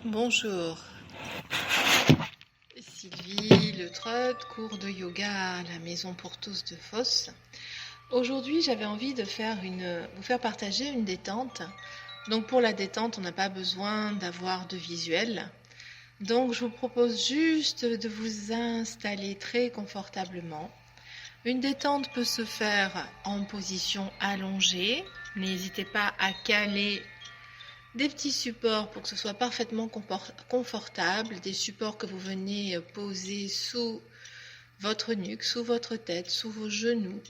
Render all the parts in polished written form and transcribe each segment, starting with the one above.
Bonjour, Sylvie Le Trot, cours de yoga à la Maison pour tous de Fos. Aujourd'hui, j'avais envie de vous faire partager une détente. Donc pour la détente, on n'a pas besoin d'avoir de visuel. Donc je vous propose juste de vous installer très confortablement. Une détente peut se faire en position allongée. N'hésitez pas à caler des petits supports pour que ce soit parfaitement confortable, des supports que vous venez poser sous votre nuque, sous votre tête, sous vos genoux.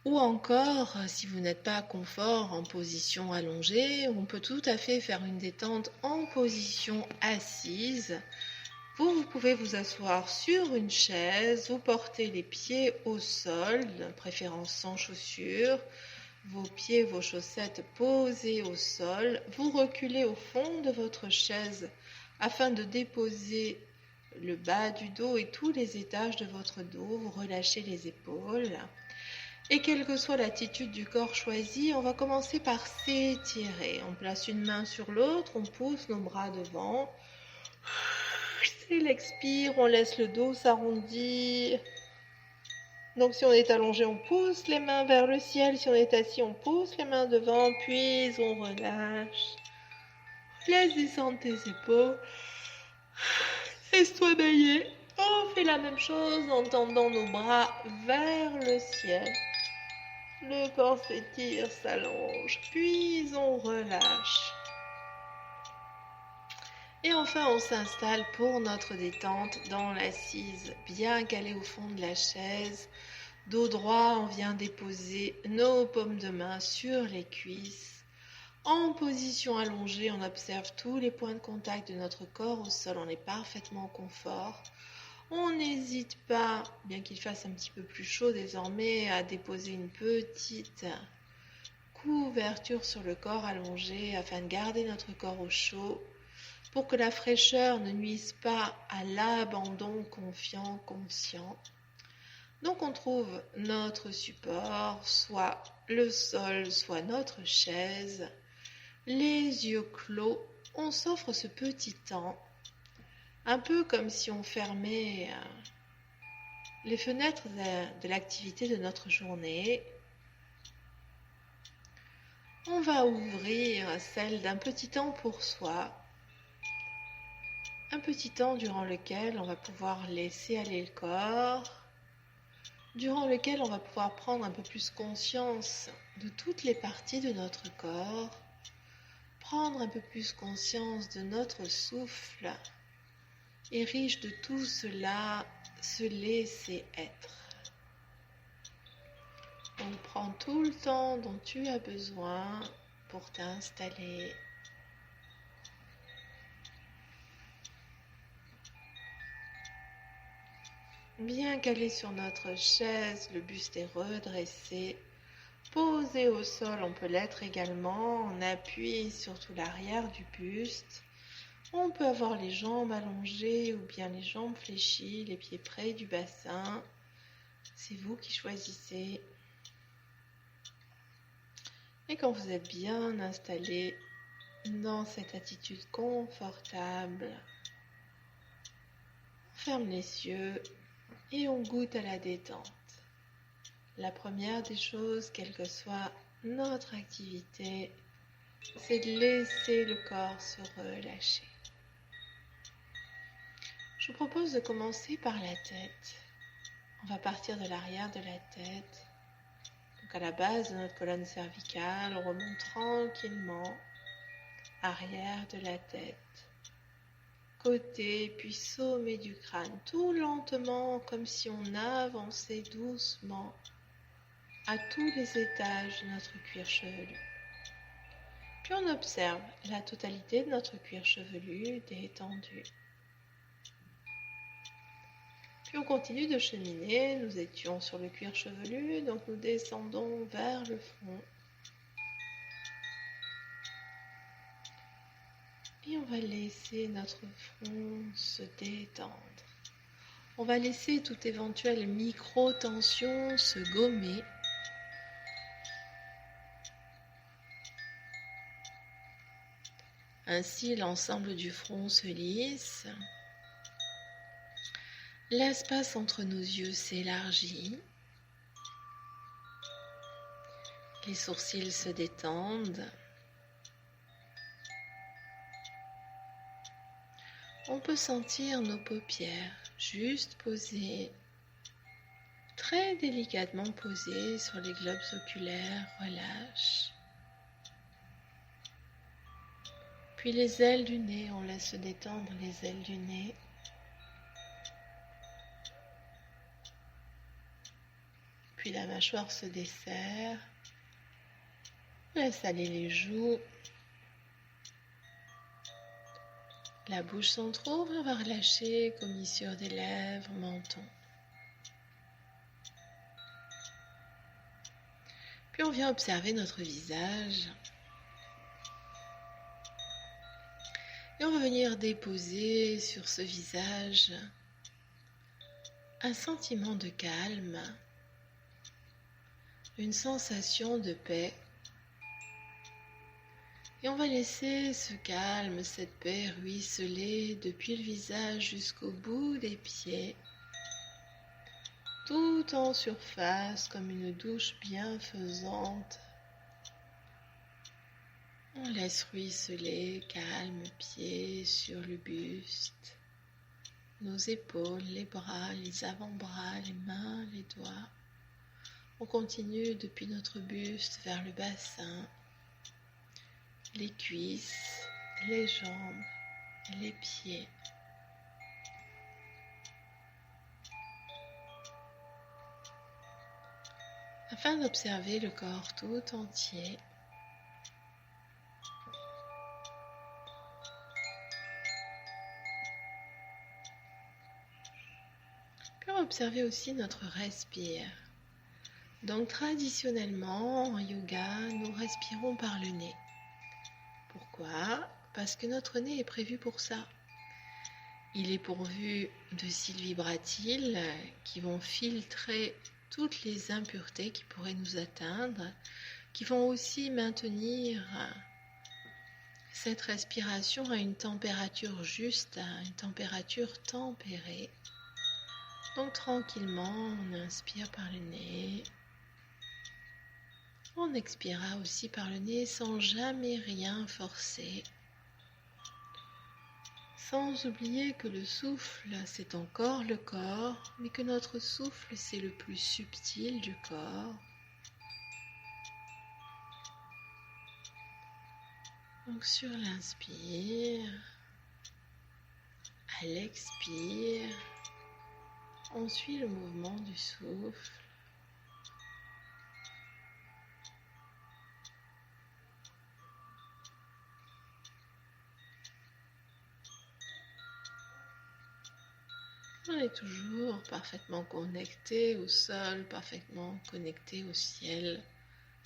Ou encore, si vous n'êtes pas confort en position allongée, on peut tout à fait faire une détente en position assise. Vous pouvez vous asseoir sur une chaise, vous portez les pieds au sol, de préférence sans chaussures, vos pieds, vos chaussettes posés au sol, vous reculez au fond de votre chaise afin de déposer le bas du dos et tous les étages de votre dos, vous relâchez les épaules. Et quelle que soit l'attitude du corps choisie, on va commencer par s'étirer. On place une main sur l'autre, on pousse nos bras devant. C'est l'expire, on laisse le dos s'arrondir. Donc si on est allongé, on pousse les mains vers le ciel. Si on est assis, on pousse les mains devant, puis on relâche. Laisse descendre tes épaules. Laisse-toi bailler. On fait la même chose en tendant nos bras vers le ciel. Le corps s'étire, s'allonge, puis on relâche. Et enfin, on s'installe pour notre détente dans l'assise, bien calée au fond de la chaise. Dos droit, on vient déposer nos paumes de main sur les cuisses. En position allongée, on observe tous les points de contact de notre corps au sol. On est parfaitement en confort. On n'hésite pas, bien qu'il fasse un petit peu plus chaud désormais, à déposer une petite couverture sur le corps allongé afin de garder notre corps au chaud pour que la fraîcheur ne nuise pas à l'abandon confiant, conscient. Donc on trouve notre support, soit le sol, soit notre chaise. Les yeux clos, on s'offre ce petit temps, un peu comme si on fermait les fenêtres de l'activité de notre journée. On va ouvrir celle d'un petit temps pour soi, un petit temps durant lequel on va pouvoir laisser aller le corps, durant lequel on va pouvoir prendre un peu plus conscience de toutes les parties de notre corps, prendre un peu plus conscience de notre souffle et riche de tout cela, se laisser être. Donc prends tout le temps dont tu as besoin pour t'installer. Bien calé sur notre chaise, le buste est redressé. Posé au sol, on peut l'être également. On appuie sur tout l'arrière du buste. On peut avoir les jambes allongées ou bien les jambes fléchies, les pieds près du bassin. C'est vous qui choisissez. Et quand vous êtes bien installé dans cette attitude confortable, on ferme les yeux et on goûte à la détente. La première des choses, quelle que soit notre activité, c'est de laisser le corps se relâcher. Je vous propose de commencer par la tête. On va partir de l'arrière de la tête. Donc à la base de notre colonne cervicale, on remonte tranquillement, arrière de la tête, côté, puis sommet du crâne, tout lentement, comme si on avançait doucement à tous les étages de notre cuir chevelu. Puis on observe la totalité de notre cuir chevelu détendu. Puis on continue de cheminer, nous étions sur le cuir chevelu, donc nous descendons vers le front. Et on va laisser notre front se détendre. On va laisser toute éventuelle micro-tension se gommer. Ainsi, l'ensemble du front se lisse. L'espace entre nos yeux s'élargit. Les sourcils se détendent. On peut sentir nos paupières juste posées, très délicatement posées sur les globes oculaires, relâche. Puis les ailes du nez, on laisse se détendre les ailes du nez. Puis la mâchoire se desserre. Laisse aller les joues. La bouche s'entrouvre, on va relâcher commissure des lèvres, menton. Puis on vient observer notre visage. Et on va venir déposer sur ce visage un sentiment de calme, une sensation de paix. Et on va laisser ce calme, cette paix ruisseler depuis le visage jusqu'au bout des pieds, tout en surface comme une douche bienfaisante. On laisse ruisseler, calme, pieds sur le buste, nos épaules, les bras, les avant-bras, les mains, les doigts. On continue depuis notre buste vers le bassin, les cuisses, les jambes, les pieds. Afin d'observer le corps tout entier, puis on va observer aussi notre respire. Donc traditionnellement en yoga, nous respirons par le nez. Pourquoi ? Parce que notre nez est prévu pour ça. Il est pourvu de cils vibratiles qui vont filtrer toutes les impuretés qui pourraient nous atteindre, qui vont aussi maintenir cette respiration à une température juste, à une température tempérée. Donc tranquillement, on inspire par le nez. On expirera aussi par le nez sans jamais rien forcer. Sans oublier que le souffle, c'est encore le corps, mais que notre souffle, c'est le plus subtil du corps. Donc sur l'inspire, à l'expire, on suit le mouvement du souffle. On est toujours parfaitement connecté au sol, parfaitement connecté au ciel,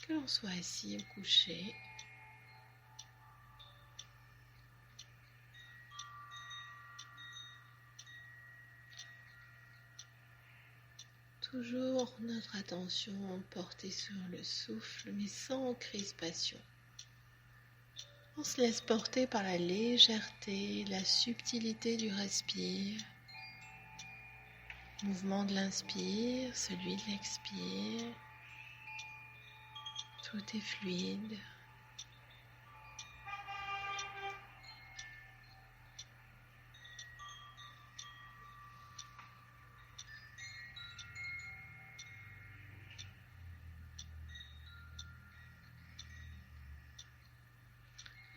que l'on soit assis ou couché. Toujours notre attention portée sur le souffle, mais sans crispation. On se laisse porter par la légèreté, la subtilité du respire. Mouvement de l'inspire, celui de l'expire. Tout est fluide.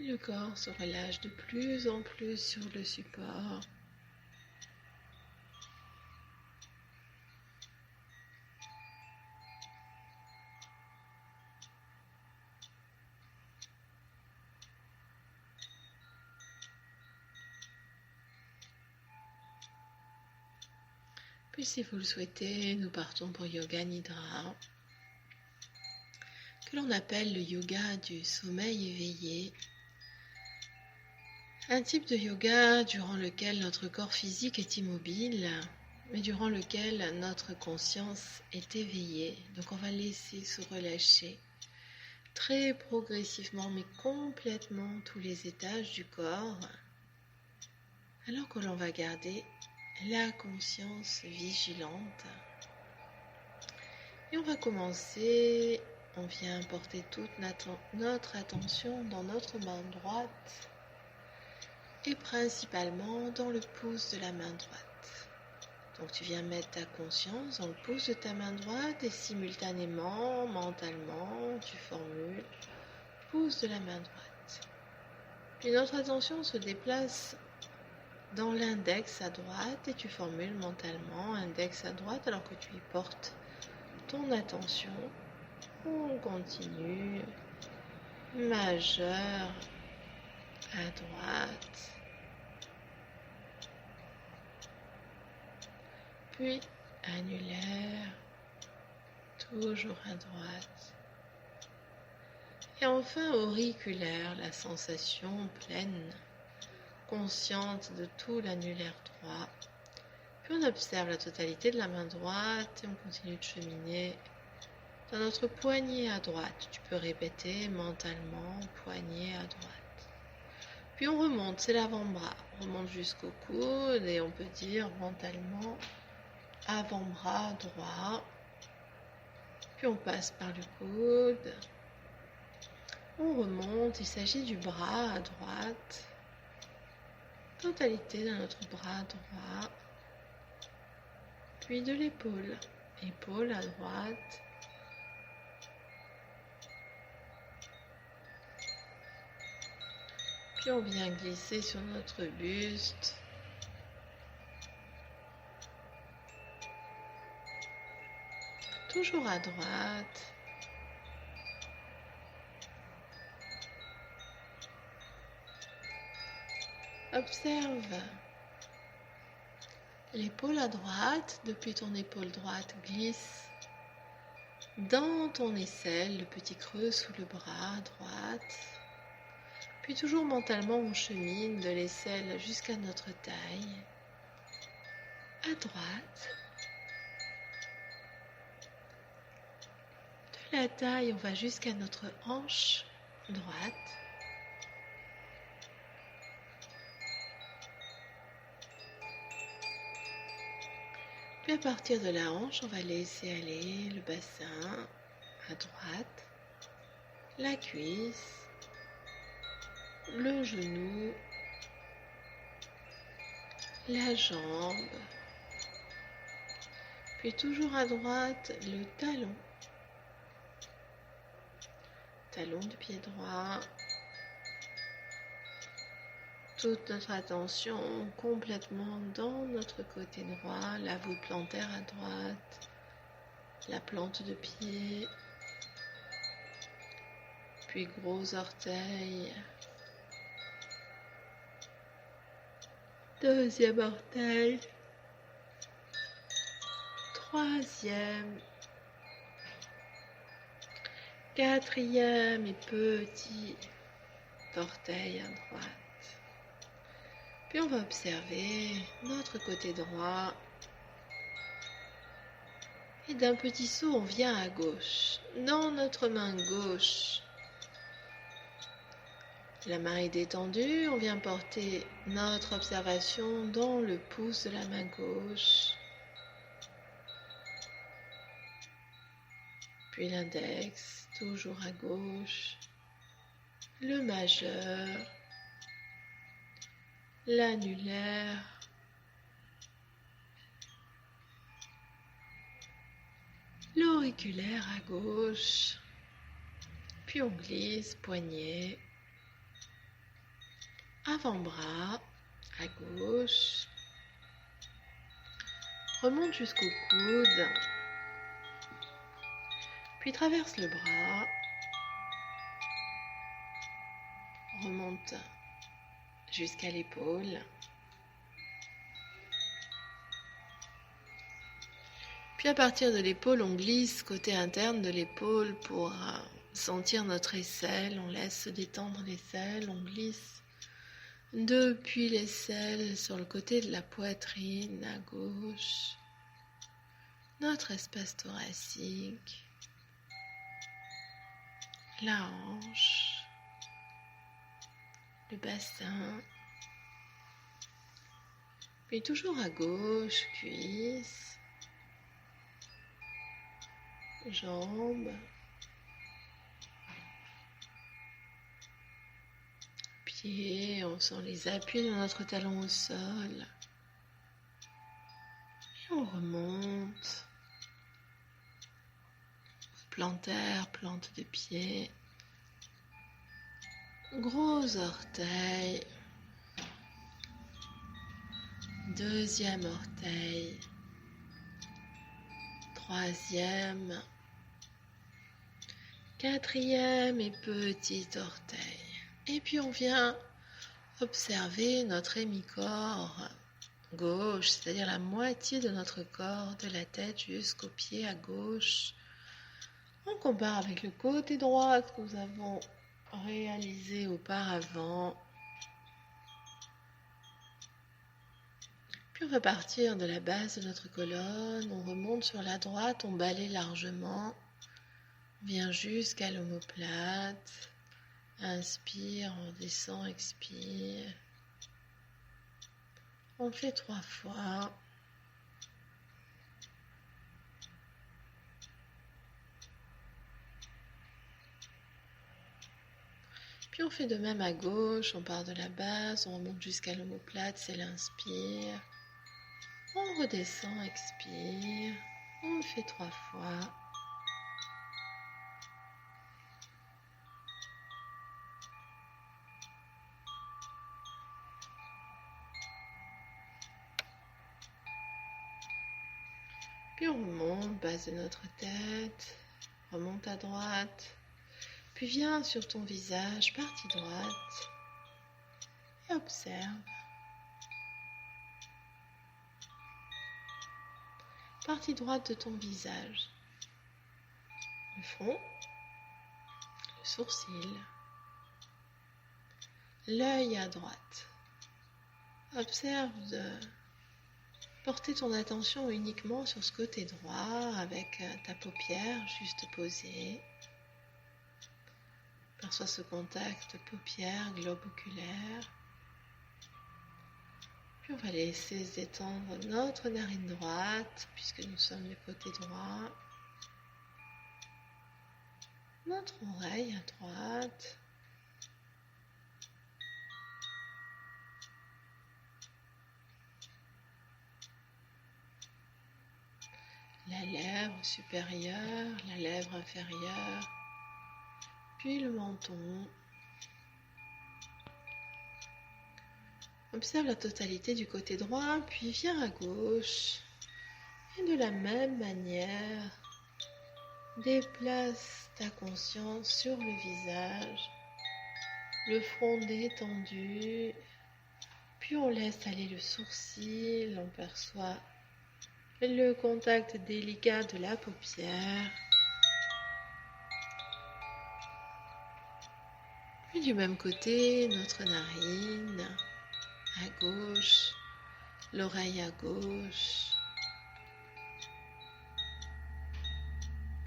Le corps se relâche de plus en plus sur le support. Puis si vous le souhaitez, nous partons pour Yoga Nidra, que l'on appelle le yoga du sommeil éveillé. Un type de yoga durant lequel notre corps physique est immobile, mais durant lequel notre conscience est éveillée. Donc on va laisser se relâcher très progressivement, mais complètement tous les étages du corps, alors que l'on va garder la conscience vigilante. Et on va commencer, on vient porter toute notre attention dans notre main droite et principalement dans le pouce de la main droite. Donc tu viens mettre ta conscience dans le pouce de ta main droite et simultanément, mentalement, tu formules pouce de la main droite. Puis notre attention se déplace dans l'index à droite et tu formules mentalement index à droite alors que tu y portes ton attention. On continue. Majeur à droite. Puis annulaire, toujours à droite. Et enfin auriculaire, la sensation pleine, consciente de tout l'annulaire droit. Puis on observe la totalité de la main droite et on continue de cheminer dans notre poignet à droite. Tu peux répéter mentalement, poignet à droite. Puis on remonte, c'est l'avant-bras. On remonte jusqu'au coude et on peut dire mentalement avant-bras droit. Puis on passe par le coude. On remonte, il s'agit du bras à droite. Totalité de notre bras droit. Puis de l'épaule. Épaule à droite. Puis on vient glisser sur notre buste. Toujours à droite. Observe l'épaule à droite, depuis ton épaule droite, glisse dans ton aisselle, le petit creux sous le bras à droite. Puis toujours mentalement, on chemine de l'aisselle jusqu'à notre taille. À droite. De la taille, on va jusqu'à notre hanche droite. Puis à partir de la hanche, on va laisser aller le bassin à droite, la cuisse, le genou, la jambe, puis toujours à droite, le talon. Talon du pied droit. Toute notre attention complètement dans notre côté droit, la voûte plantaire à droite, la plante de pied, puis gros orteil, deuxième orteil, troisième, quatrième et petit orteil à droite. Puis on va observer notre côté droit. Et d'un petit saut, on vient à gauche. Dans notre main gauche, la main est détendue. On vient porter notre observation dans le pouce de la main gauche. Puis l'index, toujours à gauche. Le majeur. L'annulaire, l'auriculaire à gauche, puis on glisse, poignet, avant-bras à gauche, remonte jusqu'au coude, puis traverse le bras, remonte jusqu'à l'épaule. Puis à partir de l'épaule, on glisse côté interne de l'épaule pour sentir notre aisselle. On laisse se détendre l'aisselle, on glisse depuis l'aisselle sur le côté de la poitrine à gauche. Notre espace thoracique. la hanche, le bassin, puis toujours à gauche, cuisse, jambes, pieds, on sent les appuis de notre talon au sol, et on remonte, plantaire, plante de pied, gros orteil, deuxième orteil, troisième, quatrième et petit orteil. Et puis on vient observer notre hémicorps gauche, c'est-à-dire la moitié de notre corps, de la tête jusqu'au pied à gauche. On compare avec le côté droit que nous avons réalisé auparavant. Puis on va partir de la base de notre colonne, on remonte sur la droite, on balaye largement, on vient jusqu'à l'omoplate, inspire, on descend, expire. On le fait 3 fois. Puis on fait de même à gauche, on part de la base, on remonte jusqu'à l'omoplate, c'est l'inspire. On redescend, expire. On le fait 3 fois. Puis on remonte, base de notre tête, remonte à droite, puis viens sur ton visage, partie droite, et observe. Partie droite de ton visage, le front, le sourcil, l'œil à droite. Observe de porter ton attention uniquement sur ce côté droit avec ta paupière juste posée. Perçois ce contact paupière, globe oculaire. Puis on va laisser se détendre notre narine droite puisque nous sommes du côté droit. Notre oreille à droite. La lèvre supérieure, la lèvre inférieure, puis le menton. Observe la totalité du côté droit, puis viens à gauche. Et de la même manière, déplace ta conscience sur le visage, le front détendu, puis on laisse aller le sourcil, on perçoit le contact délicat de la paupière. Puis du même côté, notre narine à gauche, l'oreille à gauche.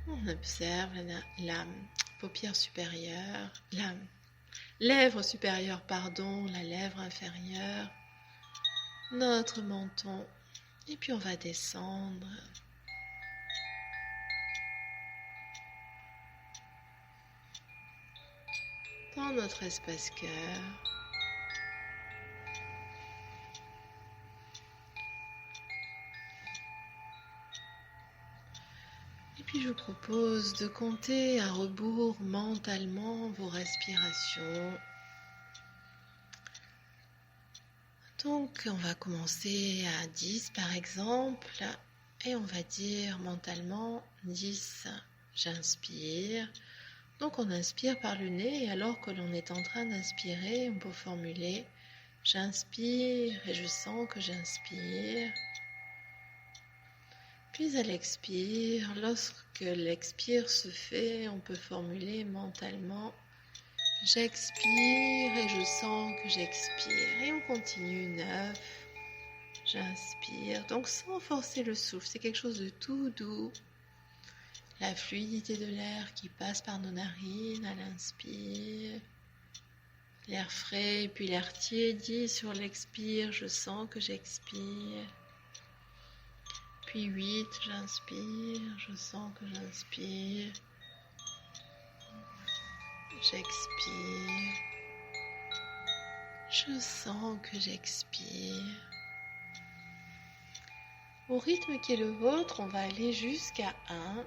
On observe la paupière supérieure, la lèvre supérieure, pardon, la lèvre inférieure, notre menton. Et puis on va descendre. Dans notre espace cœur. Et puis je vous propose de compter à rebours mentalement vos respirations. Donc on va commencer à 10 par exemple et on va dire mentalement 10, j'inspire. Donc on inspire par le nez et alors que l'on est en train d'inspirer, on peut formuler j'inspire et je sens que j'inspire. Puis à l'expire, lorsque l'expire se fait, on peut formuler mentalement j'expire et je sens que j'expire. Et on continue 9. J'inspire. Donc sans forcer le souffle, c'est quelque chose de tout doux. la fluidité de l'air qui passe par nos narines à l'inspire. L'air frais et puis l'air tiédi sur l'expire, je sens que j'expire. Puis 8, j'inspire, je sens que j'inspire. J'expire. Je sens que j'expire. Au rythme qui est le vôtre, on va aller jusqu'à 1.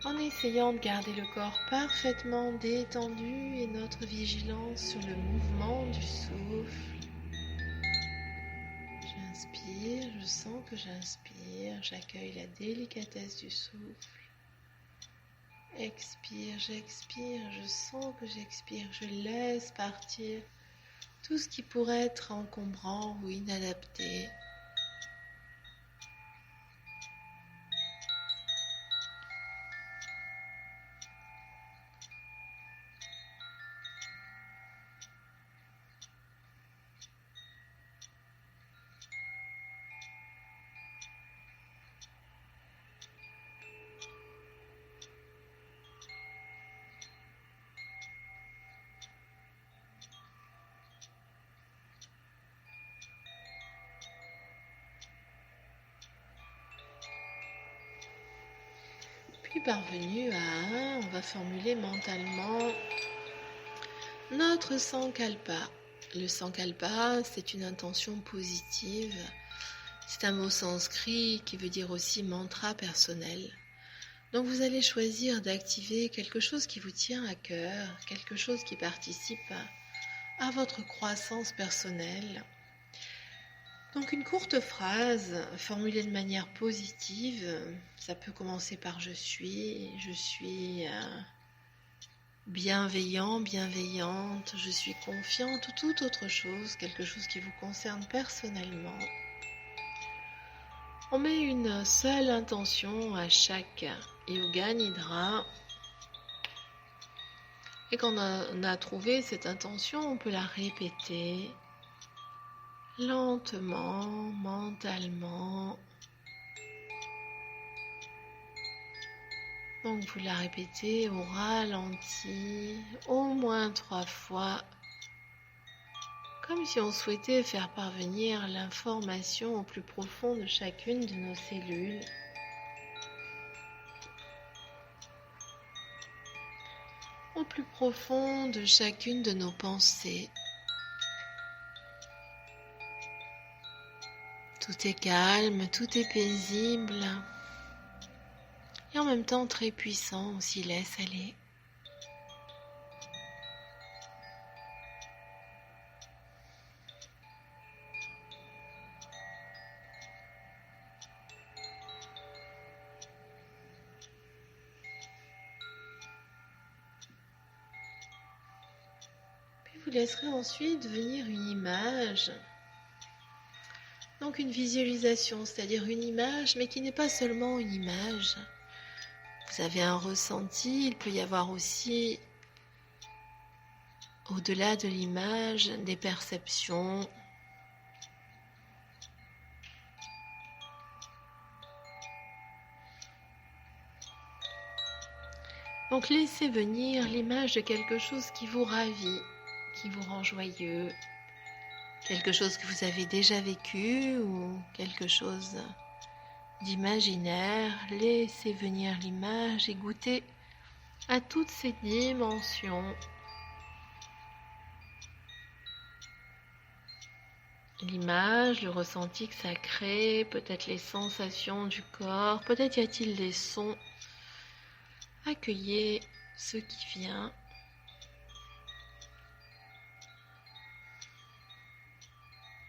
En essayant de garder le corps parfaitement détendu et notre vigilance sur le mouvement du souffle. J'inspire, je sens que j'inspire, j'accueille la délicatesse du souffle. Expire, j'expire, je sens que j'expire, je laisse partir tout ce qui pourrait être encombrant ou inadapté. Puis parvenu à 1, on va formuler mentalement notre Sankalpa. Le Sankalpa, c'est une intention positive. C'est un mot sanskrit qui veut dire aussi mantra personnel. Donc vous allez choisir d'activer quelque chose qui vous tient à cœur, quelque chose qui participe à votre croissance personnelle. Donc une courte phrase formulée de manière positive, ça peut commencer par je suis bienveillant, bienveillante, je suis confiante ou toute autre chose, quelque chose qui vous concerne personnellement. On met une seule intention à chaque yoga nidra. Et quand on a trouvé cette intention, on peut la répéter lentement, mentalement. Donc vous la répétez au ralenti, au moins 3 fois, comme si on souhaitait faire parvenir l'information au plus profond de chacune de nos cellules. Au plus profond de chacune de nos pensées. Tout est calme, tout est paisible et en même temps très puissant, on s'y laisse aller. Puis vous laisserez ensuite venir une image. Donc une visualisation, c'est-à-dire une image, mais qui n'est pas seulement une image. Vous avez un ressenti, il peut y avoir aussi, au-delà de l'image, des perceptions. Donc laissez venir l'image de quelque chose qui vous ravit, qui vous rend joyeux, quelque chose que vous avez déjà vécu ou quelque chose d'imaginaire. Laissez venir l'image et goûtez à toutes ces dimensions. L'image, le ressenti que ça crée, peut-être les sensations du corps, peut-être y a-t-il des sons. Accueillez ce qui vient.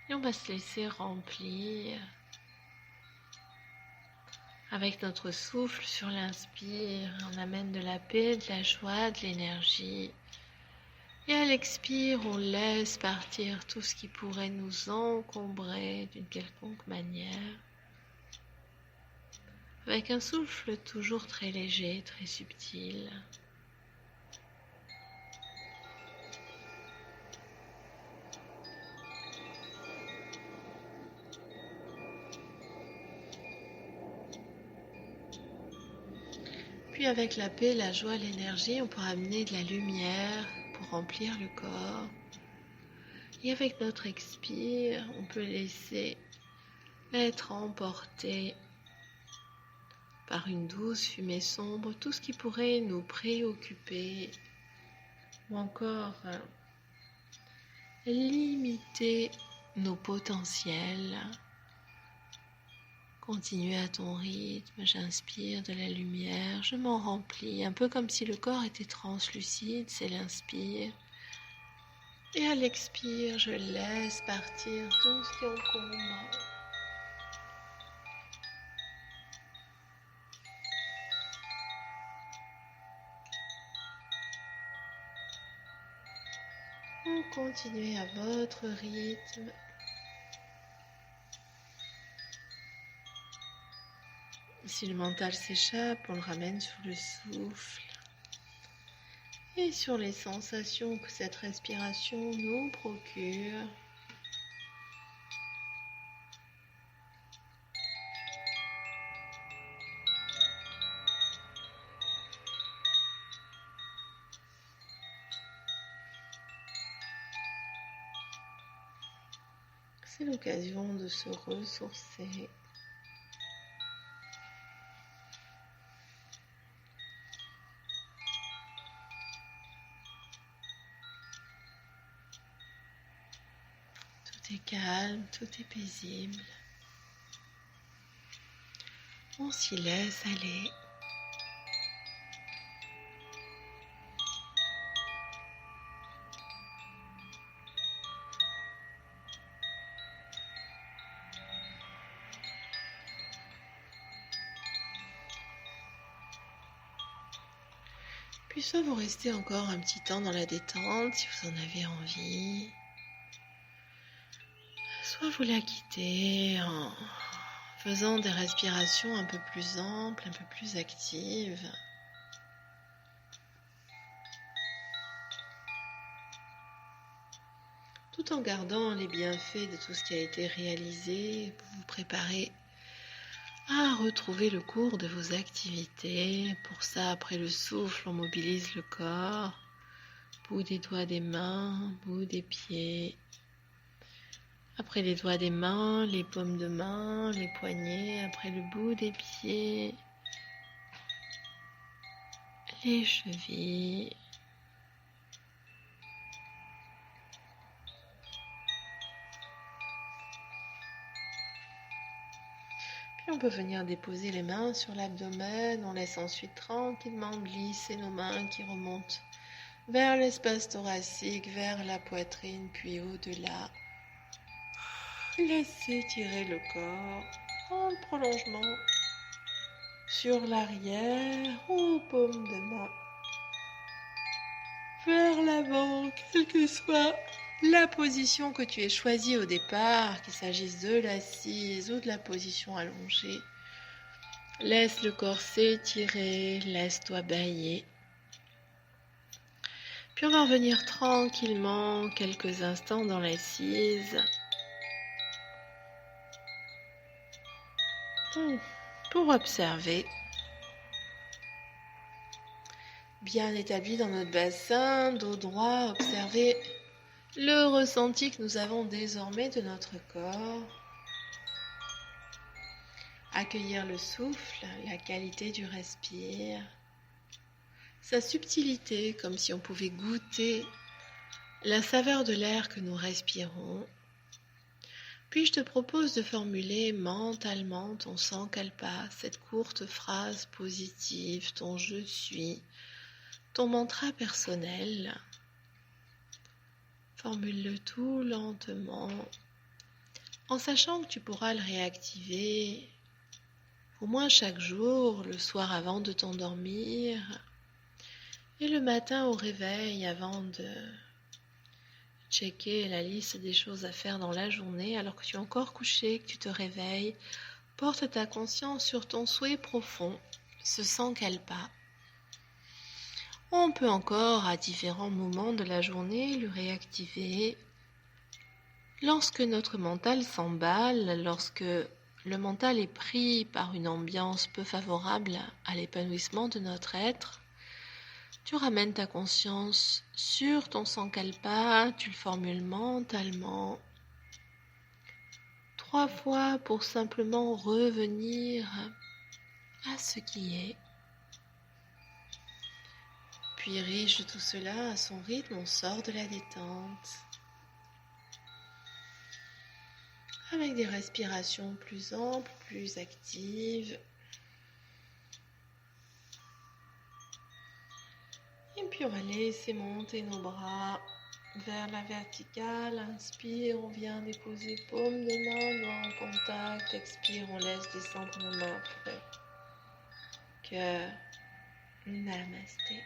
Et on va se laisser remplir avec notre souffle sur l'inspire. On amène de la paix, de la joie, de l'énergie. Et à l'expire, on laisse partir tout ce qui pourrait nous encombrer d'une quelconque manière. Avec un souffle toujours très léger, très subtil. Puis avec la paix, la joie, l'énergie, on pourra amener de la lumière pour remplir le corps. Et avec notre expire, on peut laisser être emporté par une douce fumée sombre, tout ce qui pourrait nous préoccuper ou encore limiter nos potentiels. Continue à ton rythme, j'inspire de la lumière, je m'en remplis, un peu comme si le corps était translucide, c'est l'inspire. Et à l'expire, je laisse partir tout ce qui encombre. Vous continuez à votre rythme. Si le mental s'échappe, on le ramène sur le souffle et sur les sensations que cette respiration nous procure. C'est l'occasion de se ressourcer. Tout est calme, tout est paisible. On s'y laisse aller. Puis soit vous restez encore un petit temps dans la détente si vous en avez envie, soit vous la quittez en faisant des respirations un peu plus amples, un peu plus actives. Tout en gardant les bienfaits de tout ce qui a été réalisé, pour vous préparer à retrouver le cours de vos activités. Pour ça, après le souffle, on mobilise le corps, bout des doigts des mains, bout des pieds. Après les doigts des mains, les paumes de main, les poignets, après le bout des pieds, les chevilles. Puis on peut venir déposer les mains sur l'abdomen, on laisse ensuite tranquillement glisser nos mains qui remontent vers l'espace thoracique, vers la poitrine, puis au-delà. Laissez tirer le corps en prolongement sur l'arrière, aux paumes de main, vers l'avant, quelle que soit la position que tu aies choisie au départ, qu'il s'agisse de l'assise ou de la position allongée. Laisse le corps s'étirer, laisse-toi bailler. Puis on va revenir tranquillement quelques instants dans l'assise. Pour observer, bien établi dans notre bassin, dos droit, observer le ressenti que nous avons désormais de notre corps. Accueillir le souffle, la qualité du respire, sa subtilité, comme si on pouvait goûter la saveur de l'air que nous respirons. Puis je te propose de formuler mentalement ton sankalpa, cette courte phrase positive, ton je suis, ton mantra personnel. Formule-le tout lentement, en sachant que tu pourras le réactiver au moins chaque jour, le soir avant de t'endormir et le matin au réveil avant de checker la liste des choses à faire dans la journée, alors que tu es encore couché, que tu te réveilles. Porte ta conscience sur ton souhait profond, ce sankalpa. On peut encore, à différents moments de la journée, le réactiver. Lorsque notre mental s'emballe, lorsque le mental est pris par une ambiance peu favorable à l'épanouissement de notre être, tu ramènes ta conscience sur ton sankalpa, tu le formules mentalement 3 fois pour simplement revenir à ce qui est. Puis riche de tout cela, à son rythme, on sort de la détente. Avec des respirations plus amples, plus actives. Et puis on va laisser monter nos bras vers la verticale. Inspire, on vient déposer paume de main, doigts en contact. Expire, on laisse descendre nos mains. Cœur. Namasté.